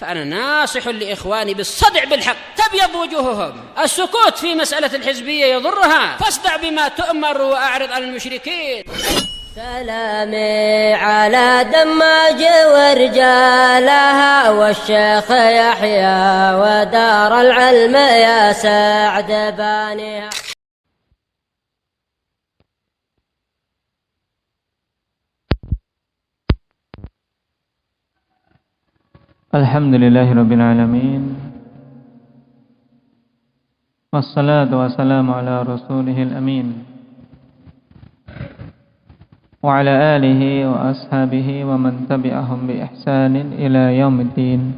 فأنا ناصح لإخواني بالصدع بالحق تبيض وجوههم. السكوت في مسألة الحزبية يضرها، فاصدع بما تؤمر وأعرض عن المشركين. سلامي على دماج ورجالها والشيخ يحيى ودار العلم يا سعد بانيها. Alhamdulillahirrabbilalamin. Wassalatu wassalamu ala rasulihil amin wa ala alihi wa ashabihi wa man tabi'ahum bi ihsanin ila yaumiddin.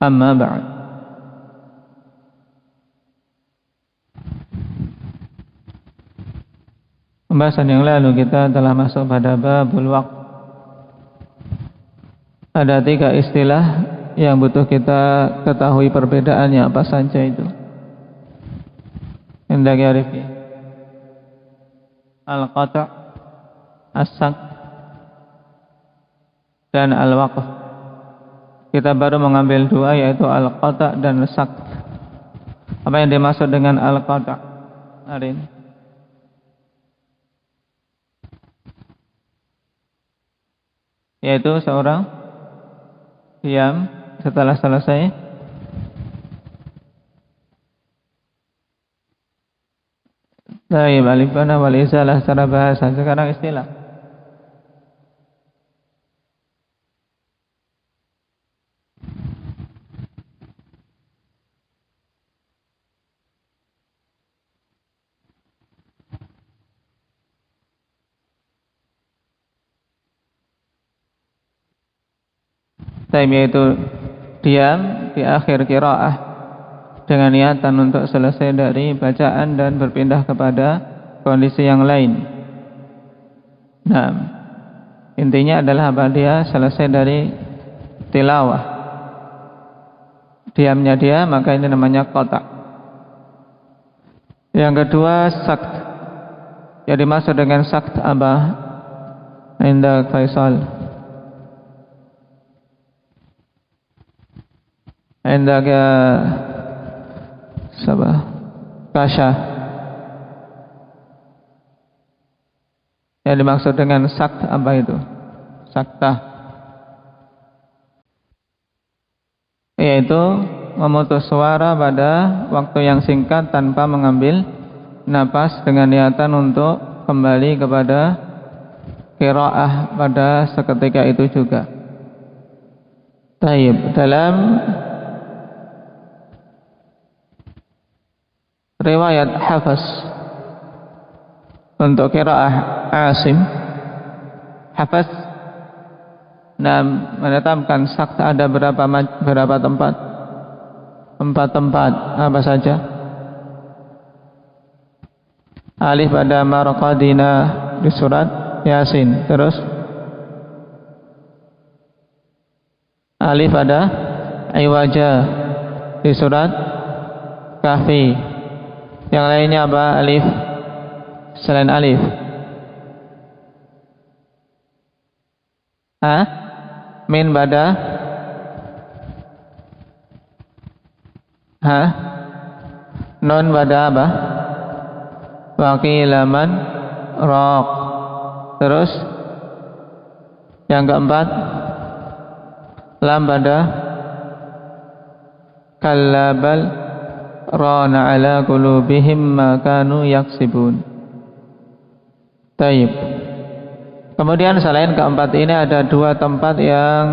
Amma ba'd. Pembahasan yang lalu kita telah masuk pada babul waqt. Ada 3 istilah yang butuh kita ketahui perbedaannya apa saja itu. Hendak arifi. Al-qata', as-saq, dan al-waqf. Kita baru mengambil 2 yaitu al-qata' dan as-saq. Apa yang dimaksud dengan al-qata'? Arin. Yaitu seorang diam setelah selesai Baik, alifana wal izalah secara bahasa. Sekarang istilah. Yaitu diam di akhir qiraah dengan niatan untuk selesai dari bacaan dan berpindah kepada kondisi yang lain. Nah, intinya adalah apa? Dia selesai dari tilawah, diamnya dia, maka ini namanya qata'. Yang kedua sakt. Yang dimaksud dengan sakt apa? Indah Faisal. Hendak sabah kasya. Yang dimaksud dengan sakt apa itu? Saktah, yaitu memutus suara pada waktu yang singkat tanpa mengambil napas dengan niatan untuk kembali kepada qiraah pada seketika itu juga. Taib. Dalam riwayat Hafs untuk qiraah Asim, Hafs menetapkan sakt ada berapa tempat? 4 tempat. Apa saja? Alif pada marqadina di surat Yasin. Terus alif ada iwaja di surat Kahfi. Yang lainnya apa? Alif selain alif. Min pada nun pada apa? Waqilaman raq. Terus yang keempat lam pada kallabal rana ala qulubihim ma kanu yaksibun. Taib. Kemudian selain keempat ini ada 2 tempat yang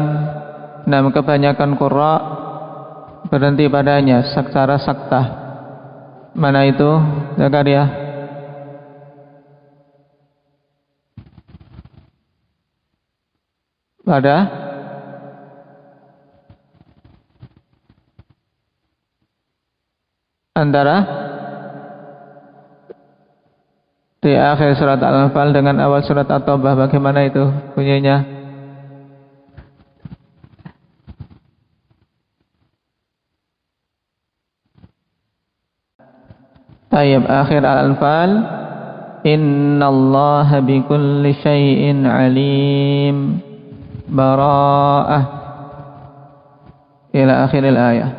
kebanyakan qurra berhenti padanya secara saktah. Mana itu? Zakaria. Pada antara di akhir surat Al-Anfal dengan awal surat At-Taubah, bagaimana itu bunyinya? Tayyib, akhir Al-Anfal, innallaha bikulli syai'in alim, bara'ah ila akhiril ayah.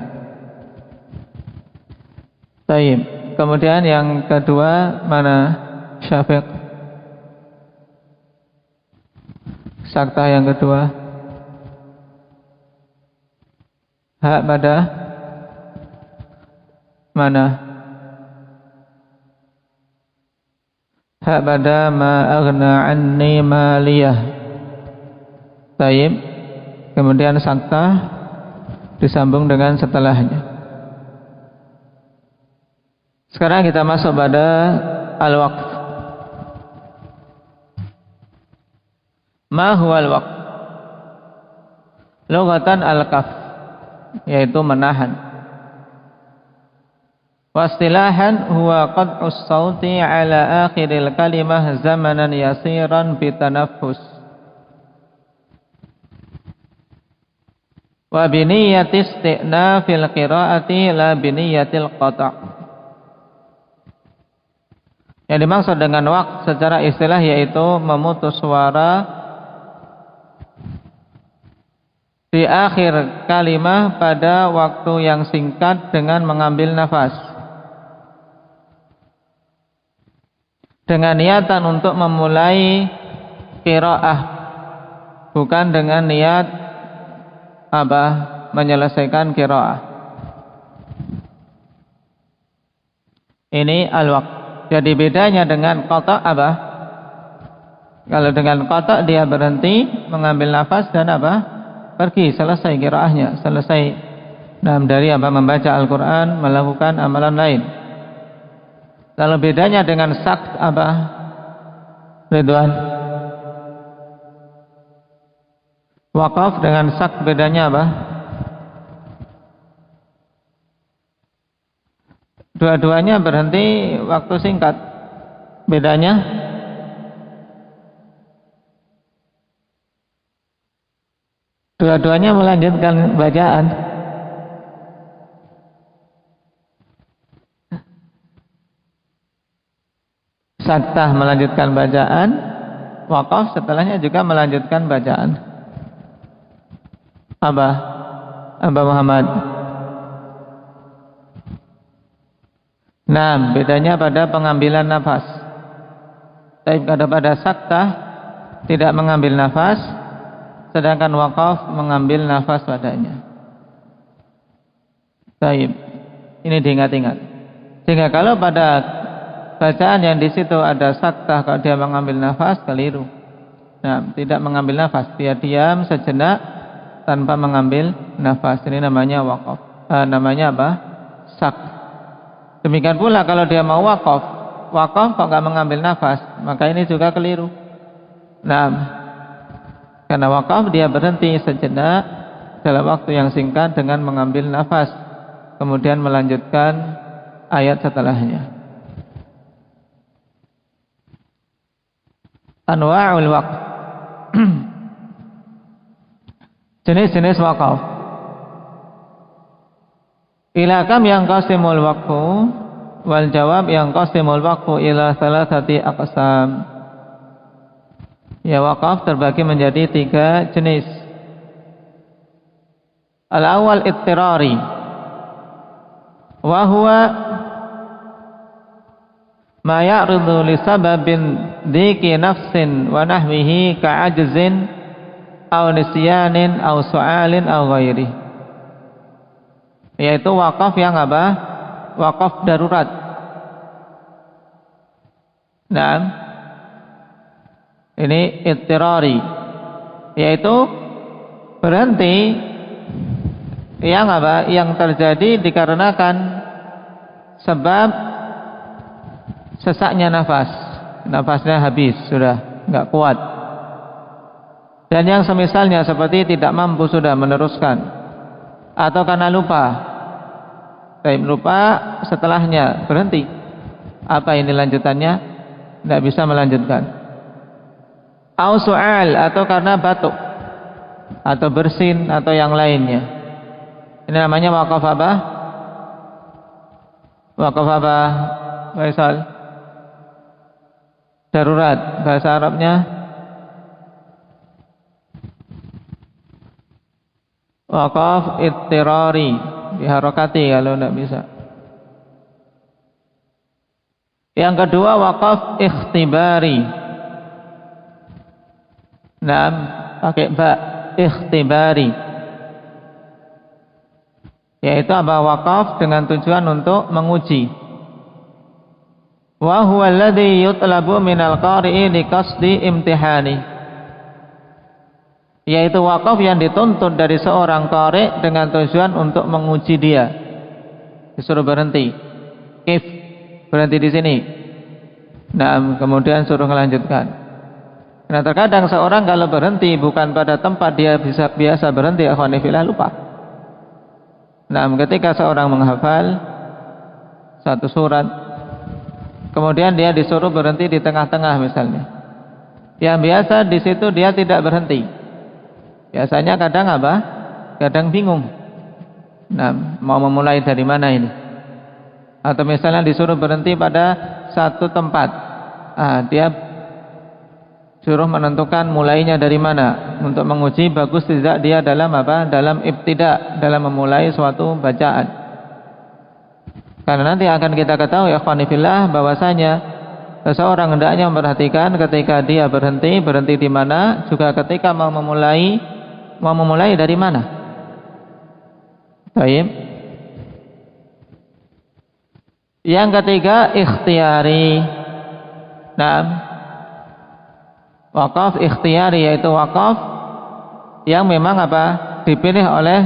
Baik. Kemudian yang kedua mana Syafiq? Sakta yang kedua. Hak pada mana? Hak pada ma aghna anni maliyah. Baik. Kemudian sakta disambung dengan setelahnya. Sekarang kita masuk pada al-waqf. Ma huwa al-waqf? Lughatan al-kaf, yaitu menahan. Wa istilahan huwa qad'us sauti ala akhiril kalimah zamanan yasiran bitanaffus. Wa biniyati isti'nafil qira'ati la biniyatil qata'. Yang dimaksud dengan waqf secara istilah yaitu memutus suara di akhir kalimah pada waktu yang singkat dengan mengambil nafas, dengan niatan untuk memulai qiraah, bukan dengan niat menyelesaikan qiraah. Ini al-waqf. Jadi bedanya dengan qata' apa? Kalau dengan qata' dia berhenti, mengambil nafas dan pergi, selesai qiraahnya, selesai dari membaca Al-Quran, melakukan amalan lain. Lalu bedanya dengan sakt Ridwan? Waqaf dengan sakt bedanya apa? Dua-duanya berhenti waktu singkat. Bedanya? Dua-duanya melanjutkan bacaan. Saktah melanjutkan bacaan, waqaf setelahnya juga melanjutkan bacaan. Abah Muhammad. Nah, bedanya pada pengambilan nafas. Tapi pada saktah tidak mengambil nafas, sedangkan waqaf mengambil nafas padanya. Baik, ini diingat-ingat. Sehingga kalau pada bacaan yang di situ ada saktah, kalau dia mengambil nafas, keliru. Nah, tidak mengambil nafas, dia diam sejenak tanpa mengambil nafas. Ini namanya waqaf. Namanya apa? Sakt. Demikian pula kalau dia mau waqaf kok nggak mengambil nafas, maka ini juga keliru. Nah, karena waqaf dia berhenti sejenak dalam waktu yang singkat dengan mengambil nafas, kemudian melanjutkan ayat setelahnya. Anwa'ul waqf. Jenis-jenis waqaf. Ila kam yang qasimul waqfu, wal jawab yang qasimul waqfu ila salasati aqsam. Ya, waqaf terbagi menjadi 3 jenis. Al-awwal ittirari, wa huwa ma ya'ridu li sababin dhiki nafsin wa nahwihi ka'ajzin aw nisyanin aw su'alin aw ghairi. Yaitu wakaf yang wakaf darurat. Nah, ini ittirari, yaitu berhenti yang terjadi dikarenakan sebab sesaknya nafasnya habis, sudah nggak kuat, dan yang semisalnya seperti tidak mampu sudah meneruskan, atau karena lupa. Lupa setelahnya berhenti. Apa ini lanjutannya? Tidak bisa melanjutkan. Au su'al, atau karena batuk atau bersin atau yang lainnya. Ini namanya waqaf apa? Waqaf apa? Faisal. Darurat, bahasa Arabnya Waqaf ittirari, diharokati kalau tidak bisa. Yang kedua waqaf ikhtibari. Naam, pakai ba, ikhtibari. Yaitu apa? Waqaf dengan tujuan untuk menguji. Wa huwa alladhi yutlabu minal qari'i liqasdi imtihani. Yaitu waqaf yang dituntut dari seorang qari' dengan tujuan untuk menguji dia. Disuruh berhenti. Kif, berhenti di sini. Nah, kemudian suruh melanjutkan. Nah, terkadang seorang kalau berhenti bukan pada tempat dia biasa berhenti, akhwani fillah, lupa. Nah, ketika seorang menghafal satu surat, kemudian dia disuruh berhenti di tengah-tengah misalnya. Yang biasa di situ dia tidak berhenti. Biasanya kadang apa? Kadang bingung. Nah, mau memulai dari mana ini? Atau misalnya disuruh berhenti pada satu tempat. Dia suruh menentukan mulainya dari mana untuk menguji bagus tidak dia dalam apa? Dalam ibtida, dalam memulai suatu bacaan. Karena nanti akan kita ketahui ikhwani fillah bahwasanya seseorang hendaknya memperhatikan ketika dia berhenti di mana, juga ketika mau memulai dari mana. Baik. Yang ketiga ikhtiyari. Nah, waqaf ikhtiyari yaitu waqaf yang memang apa? Dipilih oleh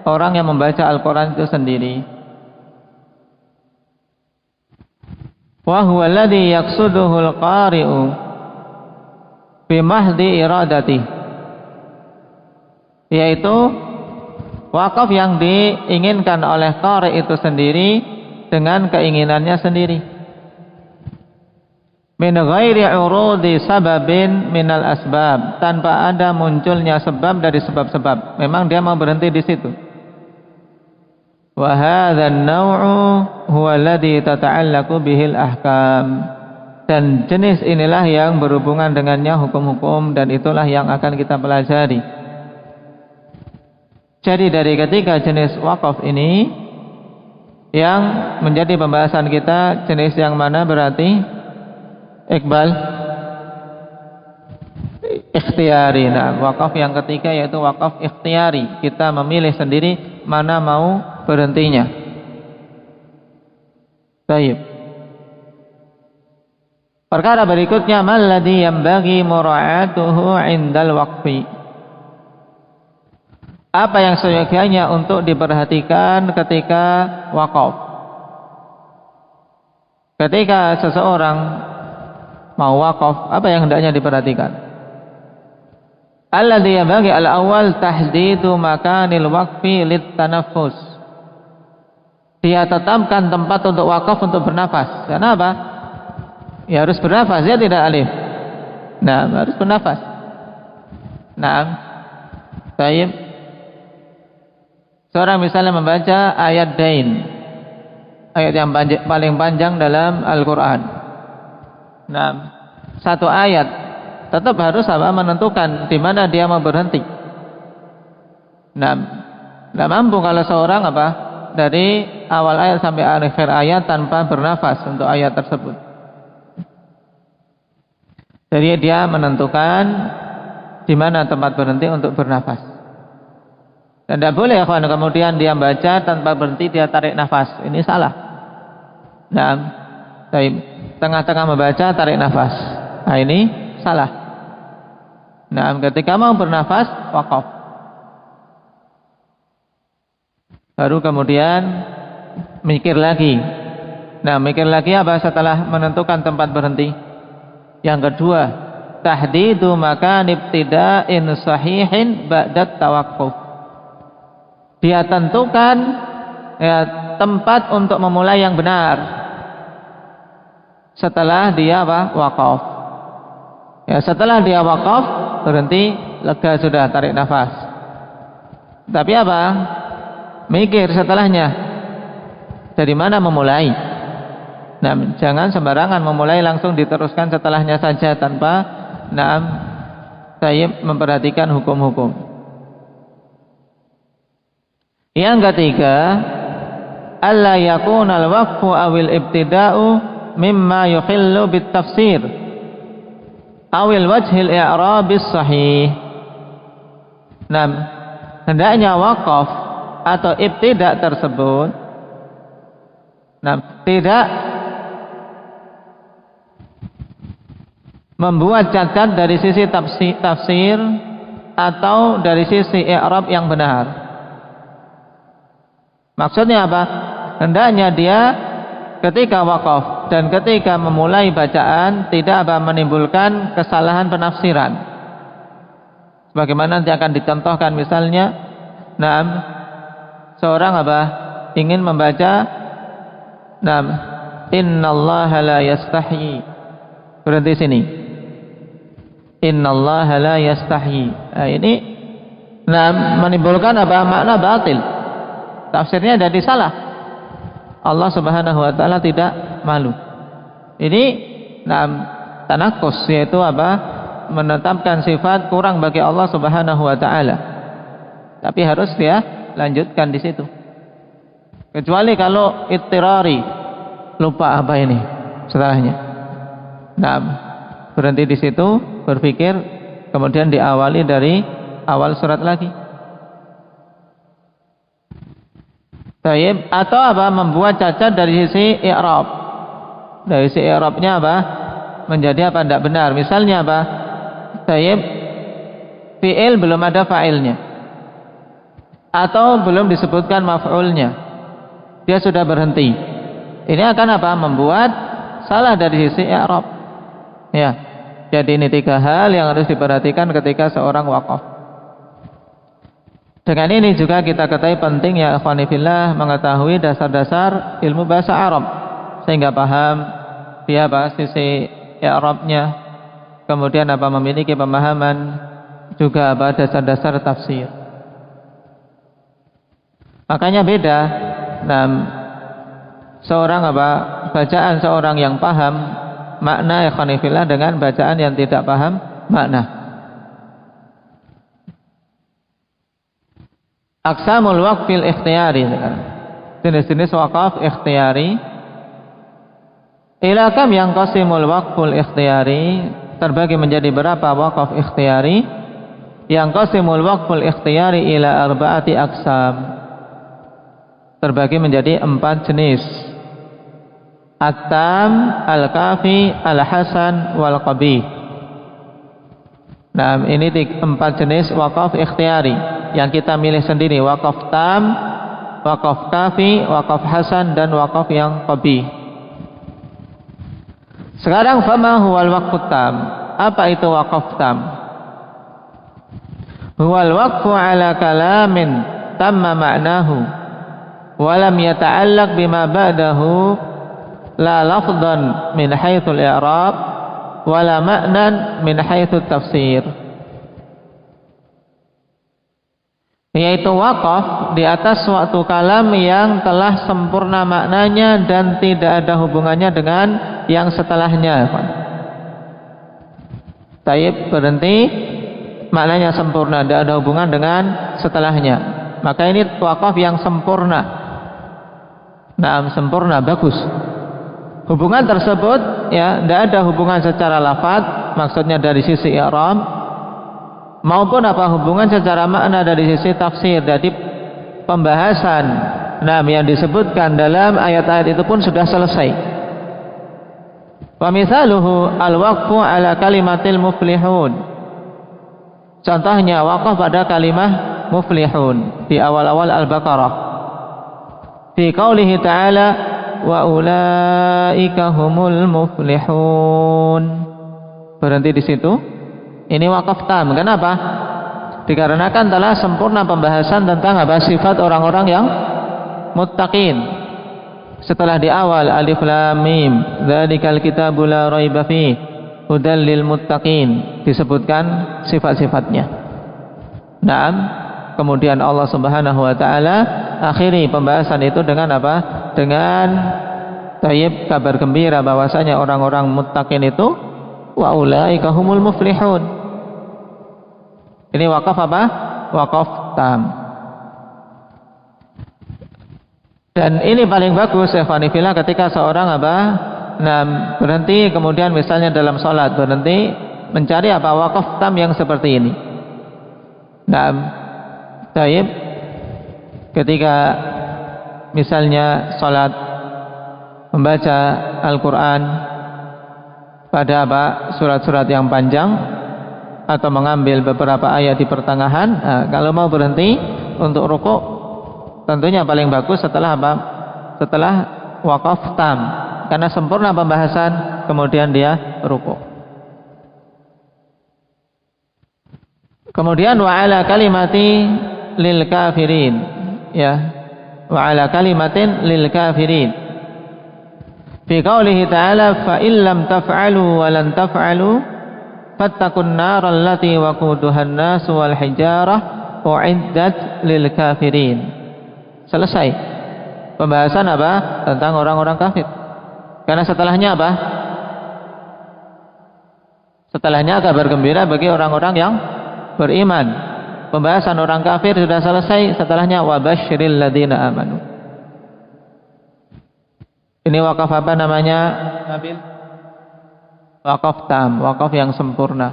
orang yang membaca Al-Quran itu sendiri. Wa huwa alladhi yaqsuduhul qari'u bimahdi iradati. Yaitu waqaf yang diinginkan oleh qari' itu sendiri dengan keinginannya sendiri. Min ghairi urudi sababin minal asbab, tanpa ada munculnya sebab dari sebab-sebab. Memang dia mau berhenti di situ. Wa hadzal naw'u huwa alladhi tata'allaqu bihil ahkam. Dan jenis inilah yang berhubungan dengannya hukum-hukum, dan itulah yang akan kita pelajari. Jadi dari ketiga jenis wakaf ini yang menjadi pembahasan kita, jenis yang mana berarti Iqbal? Ikhtiyari. Nah, wakaf yang ketiga yaitu wakaf ikhtiyari. Kita memilih sendiri mana mau berhentinya. Baik. Perkara berikutnya, malladhi yanbaghi mura'atuhu 'indal waqfi. Apa yang seyogianya untuk diperhatikan ketika wakaf? Ketika seseorang mau wakaf, apa yang hendaknya diperhatikan? Alladhi yanbaghi al-awwal tahdidu makanil waqfi lit-tanaffus. Dia tetapkan tempat untuk wakaf untuk bernafas. Kenapa? Ya harus bernafas, ya tidak alif. Nah, harus bernafas. Nah, baik. Seorang misalnya membaca ayat Dain, ayat yang paling panjang dalam Al-Quran. Nah, satu ayat tetap harus menentukan di mana dia mau berhenti. Nah, tidak mampu kalau seorang dari awal ayat sampai akhir ayat tanpa bernafas untuk ayat tersebut. Jadi dia menentukan di mana tempat berhenti untuk bernafas. Dan tidak boleh kemudian dia baca tanpa berhenti dia tarik nafas. Ini salah. Nah, tengah-tengah membaca tarik nafas. Nah, ini salah. Nah, ketika mau bernafas waqaf. Baru kemudian mikir lagi. Nah, mikir lagi apa setelah menentukan tempat berhenti? Yang kedua, tahdidu makan ibtida'in sahihin ba'dat tawaqquf. Dia tentukan tempat untuk memulai yang benar setelah dia waqaf. Ya, setelah dia waqaf berhenti, lega sudah, tarik nafas. Tapi mikir setelahnya dari mana memulai. Nah, jangan sembarangan memulai, langsung diteruskan setelahnya saja tanpa memperhatikan hukum-hukum. Yang ketiga, alla yakuna al-waqfu awil ibtida'u mimma yukhillu bit tafsir awil wajhil i'rabis sahih. Nah, hendaknya wakaf atau ibtida' tersebut tidak membuat cacat dari sisi tafsir atau dari sisi i'rab yang benar. Maksudnya apa? Hendaknya dia ketika wakaf dan ketika memulai bacaan tidak menimbulkan kesalahan penafsiran. Sebagaimana nanti akan dicontohkan, misalnya, seorang ingin membaca, innallaha la yastahyi, berhenti sini. Innallaha la yastahyi. Nah, ini menimbulkan makna batil. Tafsirnya jadi salah. Allah Subhanahu wa taala tidak malu. Ini tanakus, yaitu menetapkan sifat kurang bagi Allah Subhanahu wa taala. Tapi harus dia lanjutkan di situ. Kecuali kalau ittirari, lupa ini setelahnya. Berhenti di situ, berpikir, kemudian diawali dari awal surat lagi. Atau membuat cacat dari sisi i'rab. Dari sisi i'rabnya menjadi tidak benar. Misalnya fi'il belum ada fa'ilnya, atau belum disebutkan maf'ulnya, dia sudah berhenti. Ini akan membuat salah dari sisi i'rab. Ya. Jadi ini 3 hal yang harus diperhatikan ketika seorang wakaf. Dengan ini juga kita ketahui penting, ya ikhwani fillah, mengetahui dasar-dasar ilmu bahasa Arab sehingga paham dia sisi i'rabnya, kemudian memiliki pemahaman juga dasar-dasar tafsir. Makanya beda seorang bacaan seorang yang paham makna ikhwani fillah dengan bacaan yang tidak paham makna. Aqsamul waqfil ikhtiyari, jenis-jenis wakaf ikhtiyari. Ila kam yang qasimul waqful ikhtiyari, terbagi menjadi berapa wakaf ikhtiyari? Yang qasimul waqful ikhtiyari ila arba'ati aqsam, terbagi menjadi 4 jenis. At-tam, al-kafi, al-hasan, wal-qabih. Ini 4 jenis wakaf ikhtiyari yang kita milih sendiri: wakaf tam, wakaf kafi, wakaf hasan, dan wakaf yang qabih. Sekarang fama huwal waqfu tam? Apa itu wakaf tam? Huwal waqfu ala kalamin tamma ma'nahu wa lam yata'allaq bima ba'dahu, la lafdhan min haitsul i'rab wa la ma'nan min haitsul tafsir. Yaitu wakaf di atas suatu kalam yang telah sempurna maknanya dan tidak ada hubungannya dengan yang setelahnya. Taib, berhenti, maknanya sempurna, tidak ada hubungan dengan setelahnya. Maka ini wakaf yang sempurna. Sempurna, bagus. Hubungan tersebut tidak ada hubungan secara lafaz, maksudnya dari sisi i'rab, maupun hubungan secara makna dari sisi tafsir. Jadi pembahasan yang disebutkan dalam ayat-ayat itu pun sudah selesai. Wa mithaluhu al-waqfu ala kalimatil muflihun. Contohnya wakaf pada kalimah muflihun di awal-awal Al-Baqarah. Fi qaulihi ta'ala wa ulaika humul muflihun. Berhenti di situ. Ini wakaf tam. Kenapa? Dikarenakan telah sempurna pembahasan tentang sifat orang-orang yang muttaqin. Setelah di awal alif lam mim, dzalikal kitabu la raiba fihi hudal lil muttaqin, disebutkan sifat-sifatnya. Kemudian Allah Subhanahu wa taala akhiri pembahasan itu dengan apa? Dengan tayyib, kabar gembira bahwasanya orang-orang muttaqin itu wa ulaika humul muflihun. Ini wakaf apa? Wakaf tam. Dan ini paling bagus ikhwani fillah ketika seorang berhenti, kemudian misalnya dalam sholat berhenti, mencari wakaf tam yang seperti ini. Taib, ketika misalnya sholat membaca Al-Quran pada surat-surat yang panjang atau mengambil beberapa ayat di pertengahan, kalau mau berhenti untuk rukuk, tentunya paling bagus setelah setelah wakaf tam, karena sempurna pembahasan, kemudian dia rukuk. Kemudian wa ala kalimati lil kafirin, ya, wa ala kalimatin lil kafirin fi qaulihi ta'ala fa illam taf'alu wa lan taf'alu fattaqun nar allati waquduhan nas wal hijarah uiddat lil kafirin. Selesai pembahasan tentang orang-orang kafir. Karena setelahnya setelahnya kabar gembira bagi orang-orang yang beriman. Pembahasan orang kafir sudah selesai, setelahnya wabasyiril ladzina amanu. Ini wakaf apa namanya, Nabil? Wakaf tam, wakaf yang sempurna.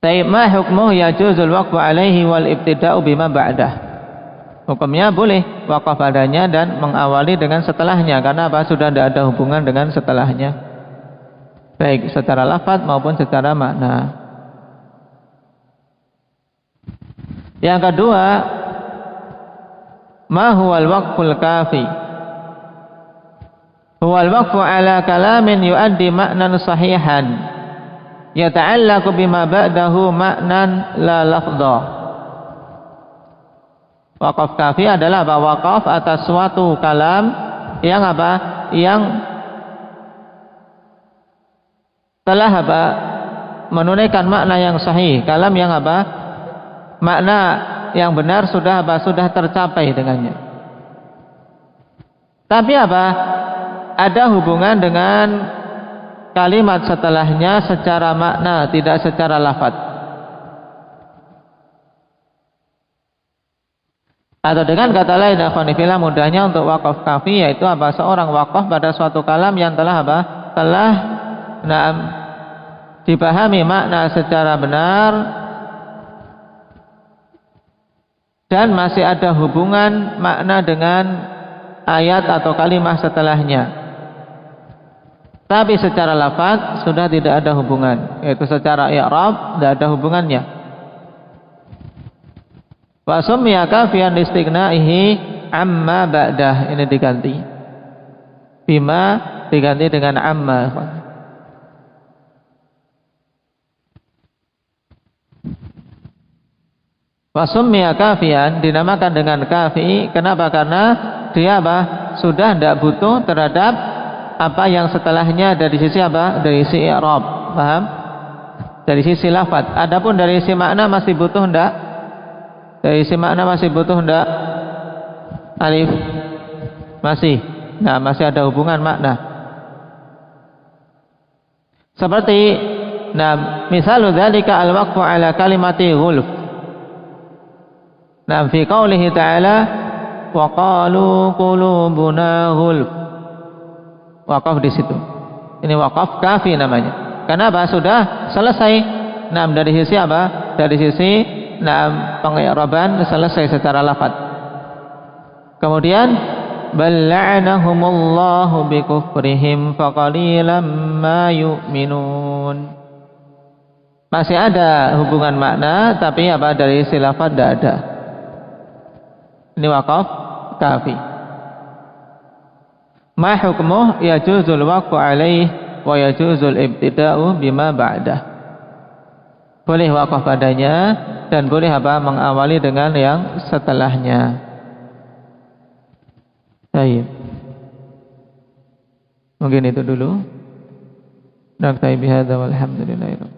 Taib ma hukmuhu yajuzul waqfu alaihi wal ibtida'u bima ba'dah. Hukumnya boleh wakaf padanya dan mengawali dengan setelahnya, karena sudah tidak ada hubungan dengan setelahnya, baik secara lafaz maupun secara makna. Yang kedua, ma huwal waqful kafi? Huwal waqfu ala kalamin yuaddi ma'nan sahihan yata'allaqu bima ba'dahu ma'nan la lafdha. Wakaf kafi adalah wakaf atas suatu kalam yang yang telah menunaikan makna yang sahih, kalam yang makna yang benar sudah tercapai dengannya. Tapi ada hubungan dengan kalimat setelahnya secara makna, tidak secara lafaz. Atau dengan kata lain, akhwanifillah, mudahnya untuk wakaf kafi yaitu seorang wakaf pada suatu kalam yang telah telah dipahami makna secara benar dan masih ada hubungan makna dengan ayat atau kalimat setelahnya. Tapi secara lafaz sudah tidak ada hubungan, yaitu secara i'rab tidak ada hubungannya. Wa summiya kafiyan listighna'ihi amma ba'dah, ini diganti. Bima diganti dengan amma. Wa summiya kafiyan dinamakan dengan kafi, kenapa? Karena dia sudah tidak butuh terhadap apa yang setelahnya dari sisi dari sisi i'rab, paham? Dari sisi lafaz. Adapun dari sisi makna masih butuh enggak? Dari sisi makna masih butuh enggak? Alif masih. Nah, masih ada hubungan makna. Seperti misalu dzalika al-waqfu ala kalimati ghulf. Fi qaulihi ta'ala wa qalu qulubuna ghulf. Wakaf di situ. Ini wakaf kafi namanya. Kenapa? Sudah selesai. Dari sisi Dari sisi pengi'raban selesai secara lafaz. Kemudian bal la'anahumullahu bikufrihim faqalilan ma yu'minun. Masih ada hubungan makna, tapi dari sisi lafaz tidak ada. Ini wakaf kafi. Ma hukmuh yajuzul waqfu alaih wa yajuzul ibtida'u bima ba'dah. Boleh wakaf padanya dan boleh mengawali dengan yang setelahnya. Baik. Mungkin itu dulu. Naktabi bihadza walhamdulillah.